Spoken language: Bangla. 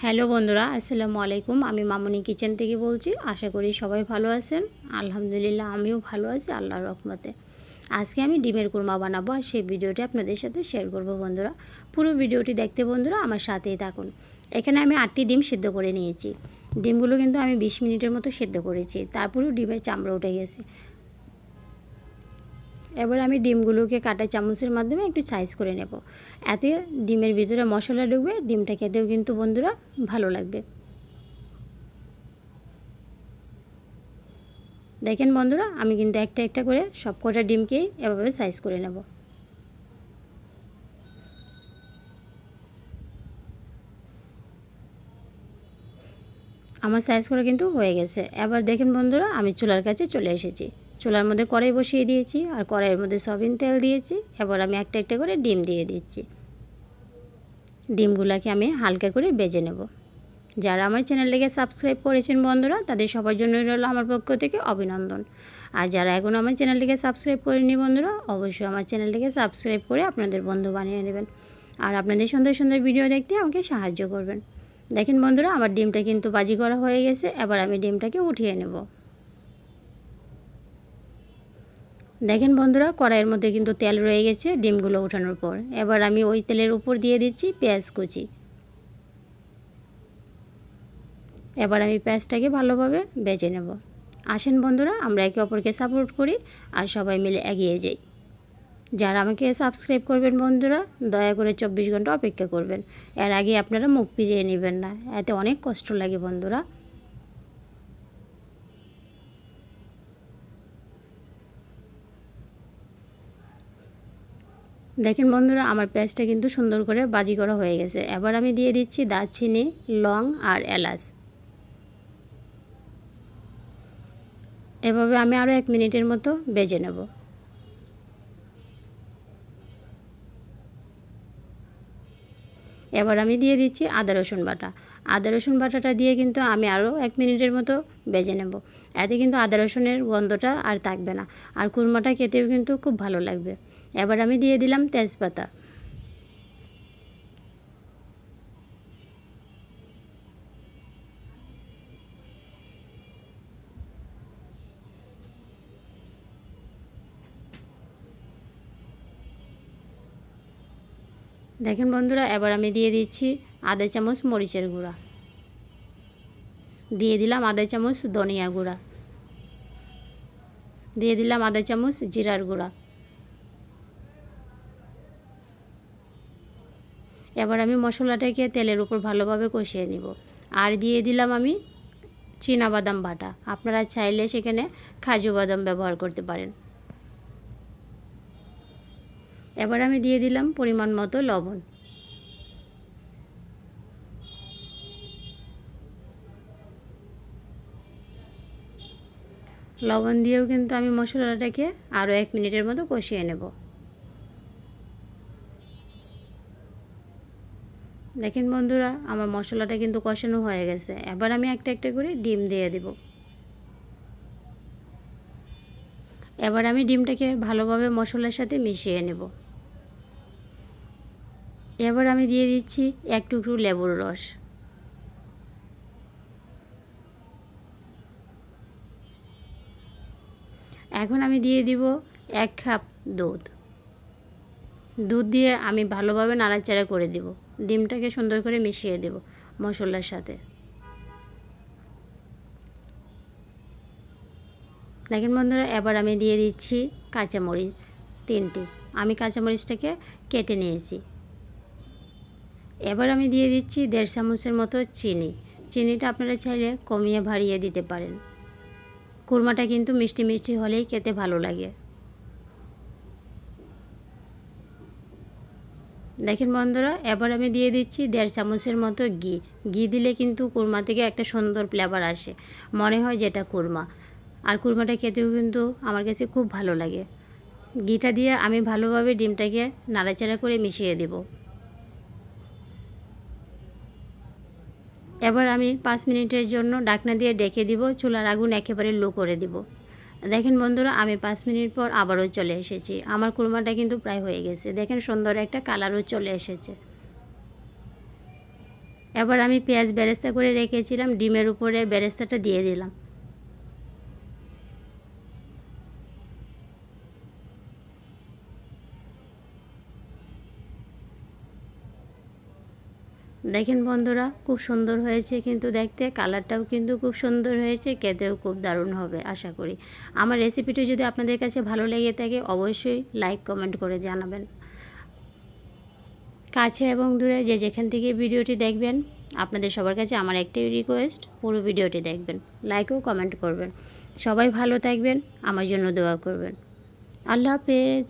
হ্যালো বন্ধুরা, আসসালামু আলাইকুম। আমি মামুনি কিচেন থেকে বলছি। আশা করি সবাই ভালো আছেন। আলহামদুলিল্লাহ আমিও ভালো আছি আল্লাহর রহমতে। আজকে আমি ডিমের কুরমা বানাবো আর সেই ভিডিওটি আপনাদের সাথে শেয়ার করব বন্ধুরা। পুরো ভিডিওটি দেখতে বন্ধুরা আমার সাথেই থাকুন। এখানে আমি 8টি ডিম সিদ্ধ করে নিয়েছি। ডিমগুলো কিন্তু আমি 20 মিনিটের মতো সিদ্ধ করেছি, তারপরেও ডিমের চামড়া উঠে গেছে। এবার আমি ডিমগুলোকে কাঁটা চামচের মাধ্যমে একটু সাইজ করে নেব। এতে ডিমের ভিতরে মশলা ঢুকবে, ডিমটা খেতেও কিন্তু বন্ধুরা ভালো লাগবে। দেখেন বন্ধুরা, আমি কিন্তু একটা একটা করে সব কটা ডিমকেই এভাবে সাইজ করে নেব। আমার সাইজ করা কিন্তু হয়ে গেছে। এবার দেখেন বন্ধুরা, আমি চুলার কাছে চলে এসেছি। চুলার মধ্যে কড়াই বসিয়ে দিয়েছি আর কড়াইয়ের মধ্যে সয়াবিন তেল দিয়েছি। এবার আমি একটা একটা করে ডিম দিয়ে দিচ্ছি। ডিমগুলোকে আমি হালকা করে ভেজে নেব। যারা আমার চ্যানেলটিকে সাবস্ক্রাইব করেছেন বন্ধুরা, তাদের সবার জন্য রইল আমার পক্ষ থেকে অভিনন্দন। আর যারা এখনও আমার চ্যানেলটিকে সাবস্ক্রাইব করেনি বন্ধুরা, অবশ্যই আমার চ্যানেলটিকে সাবস্ক্রাইব করে আপনাদের বন্ধু বানিয়ে নেবেন। আর আপনাদের সুন্দর সুন্দর ভিডিও দেখতে আমাকে সাহায্য করবেন। দেখেন বন্ধুরা, আমার ডিমটা কিন্তু ভাজি করা হয়ে গেছে। এবার আমি ডিমটাকে উঠিয়ে নেব। দেখেন বন্ধুরা, কড়াইয়ের মধ্যে কিন্তু তেল রয়ে গেছে ডিমগুলো ওঠানোর পর। এবার আমি ওই তেলের উপর দিয়ে দিচ্ছি পেঁয়াজ কুচি। এবার আমি পেঁয়াজটাকে ভালোভাবে ভেজে নেব। আসেন বন্ধুরা, আমরা একে অপরকে সাপোর্ট করি আর সবাই মিলে এগিয়ে যাই। যারা আমাকে সাবস্ক্রাইব করবেন বন্ধুরা, দয়া করে 24 ঘন্টা অপেক্ষা করবেন। এর আগে আপনারা মুখ ফিরিয়ে নেবেন না, এতে অনেক কষ্ট লাগে বন্ধুরা। দেখেন বন্ধুরা, আমার পেঁয়াজটা কিন্তু সুন্দর করে ভাজি করা হয়ে গেছে। এবার আমি দিয়ে দিচ্ছি দারচিনি, লং আর এলাচ। এভাবে আমি আরও 1 মিনিটের মতো ভেজে নেব। এবার আমি দিয়ে দিচ্ছি আদা রসুন বাটা। আদা রসুন বাটাটা দিয়ে কিন্তু আমি আরও 1 মিনিটের মতো ভেজে নেব। এতে কিন্তু আদা রসুনের গন্ধটা আর থাকবে না, আর কুরমাটা খেতেও কিন্তু খুব ভালো লাগবে। এবার আমি দিয়ে দিলাম তেজপাতা। দেখেন বন্ধুরা, এবার আমি দিয়ে দিচ্ছি আধা চামচ মরিচের গুঁড়া, দিয়ে দিলাম আধা চামচ ধনিয়া গুঁড়া, দিয়ে দিলাম আধা চামচ জিরার গুঁড়া। এবার আমি মশলাটাকে তেলের উপর ভালোভাবে কষিয়ে নিব। আর দিয়ে দিলাম আমি চীনাবাদাম বাটা। আপনারা চাইলে সেখানে কাজু বাদাম ব্যবহার করতে পারেন। এবার আমি দিয়ে দিলাম পরিমাণ মতো লবণ। লবণ দিয়েও কিন্তু আমি মশলাটাকে আরও 1 মিনিটের মতো কষিয়ে নেব। দেখেন বন্ধুরা, আমার মশলাটা কিন্তু কষানো হয়ে গেছে। এবার আমি একটা একটা করে ডিম দিয়ে দেব। এবার আমি ডিমটাকে ভালোভাবে মশলার সাথে মিশিয়ে নেব। এবার আমি দিয়ে দিচ্ছি 1 টুকরো লেবুর রস। এখন আমি দিয়ে দিব 1 কাপ দুধ। দুধ দিয়ে আমি ভালোভাবে নাড়াচাড়া করে দেব। ডিমটাকে সুন্দর করে মিশিয়ে দেব মশলার সাথে। দেখেন বন্ধুরা, এবার আমি দিয়ে দিচ্ছি কাঁচামরিচ 3টি। আমি কাঁচামরিচটাকে কেটে নিয়েছি। এবার আমি দিয়ে দিচ্ছি 1.5 চামচের মতো চিনি। চিনিটা আপনারা চাইলে কমিয়ে বাড়িয়ে দিতে পারেন। কুরমাটা কিন্তু মিষ্টি মিষ্টি হলেই খেতে ভালো লাগে। দেখেন বন্ধুরা, এবার আমি দিয়ে দিচ্ছি 1.5 চামচের মতো ঘি। ঘি দিলে কিন্তু কুরমা থেকে একটা সুন্দর ফ্লেভার আসে, মনে হয় যেটা কুরমা। আর কুরমাটা খেতেও কিন্তু আমার কাছে খুব ভালো লাগে। ঘিটা দিয়ে আমি ভালোভাবে ডিমটাকে নাড়াচাড়া করে মিশিয়ে দেব। এবার আমি 5 মিনিটের জন্য ঢাকনা দিয়ে ডেকে দিব। চুলার আগুন একেবারে লো করে দিব। দেখেন বন্ধুরা, আমি 5 মিনিট পর আবারও চলে এসেছি। আমার কুরমাটা কিন্তু প্রায় হয়ে গেছে। দেখেন সুন্দর একটা কালারও চলে এসেছে। এবার আমি পেঁয়াজ বেরেস্তা করে রেখেছিলাম ডিমের উপরে বেরেস্তাটা দিয়ে দিলাম। দেখেন বন্ধুরা, খুব সুন্দর হয়েছে কিন্তু দেখতে, কালারটাও কিন্তু খুব সুন্দর হয়েছে, খেতেও খুব দারুণ হবে আশা করি। আমার রেসিপিটি যদি আপনাদের কাছে ভালো লেগে থাকে অবশ্যই লাইক কমেন্ট করে জানাবেন। কাছে এবং দূরে যে যেখান থেকে ভিডিওটি দেখবেন, আপনাদের সবার কাছে আমার একটাই রিকোয়েস্ট, পুরো ভিডিওটি দেখবেন, লাইক ও কমেন্ট করবেন। সবাই ভালো থাকবেন, আমার জন্য দোয়া করবেন। আল্লাহ হাফেজ।